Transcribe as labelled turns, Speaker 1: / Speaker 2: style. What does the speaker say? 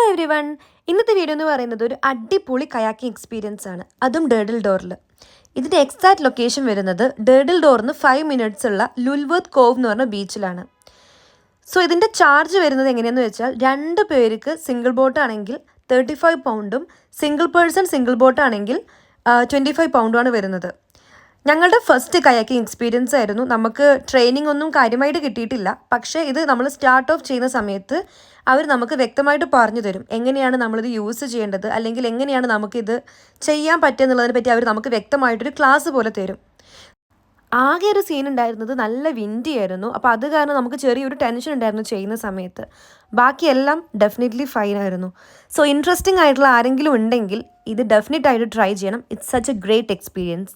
Speaker 1: Every one. ഇന്നത്തെ video എന്ന് പറയുന്നത് ഒരു അടിപൊളി കയാക്കിംഗ് എക്സ്പീരിയൻസ് ആണ്, അതും ഡേർഡിൽ ഡോറിൽ. ഇതിൻ്റെ എക്സാക്ട് ലൊക്കേഷൻ വരുന്നത് ഡേർഡിൽ ഡോറിന് 5 minutes ഉള്ള ലുൽവർത്ത് കോവ് എന്ന് പറഞ്ഞ ബീച്ചിലാണ്. സോ ഇതിൻ്റെ ചാർജ് വരുന്നത് എങ്ങനെയാണെന്ന് വെച്ചാൽ 2 പേർക്ക് സിംഗിൾ ബോട്ടാണെങ്കിൽ 35 പൗണ്ടും സിംഗിൾ പേഴ്സൺ സിംഗിൾ ബോട്ടാണെങ്കിൽ 25 പൗണ്ടുമാണ് വരുന്നത്. ഞങ്ങളുടെ ഫസ്റ്റ് കയാക്കിംഗ് എക്സ്പീരിയൻസ് ആയിരുന്നു. നമുക്ക് ട്രെയിനിങ് ഒന്നും കാര്യമായിട്ട് കിട്ടിയിട്ടില്ല. പക്ഷേ ഇത് നമ്മൾ സ്റ്റാർട്ട് ഓഫ് ചെയ്യുന്ന സമയത്ത് അവർ നമുക്ക് വ്യക്തമായിട്ട് പറഞ്ഞു തരും എങ്ങനെയാണ് നമ്മളിത് യൂസ് ചെയ്യേണ്ടത്, അല്ലെങ്കിൽ എങ്ങനെയാണ് നമുക്കിത് ചെയ്യാൻ പറ്റുക എന്നുള്ളതിനെ പറ്റി അവർ നമുക്ക് വ്യക്തമായിട്ടൊരു ക്ലാസ് പോലെ തരും. ആകെ ഒരു സീൻ ഉണ്ടായിരുന്നത് നല്ല വിൻഡി ആയിരുന്നു. അപ്പോൾ അത് കാരണം നമുക്ക് ചെറിയൊരു ടെൻഷൻ ഉണ്ടായിരുന്നു ചെയ്യുന്ന സമയത്ത്. ബാക്കിയെല്ലാം ഡെഫിനറ്റ്ലി ഫൈൻ ആയിരുന്നു. സോ ഇൻട്രസ്റ്റിംഗ് ആയിട്ടുള്ള ആരെങ്കിലും ഉണ്ടെങ്കിൽ ഇത് ഡെഫിനറ്റ് ആയിട്ട് ട്രൈ ചെയ്യണം. It's such A great experience.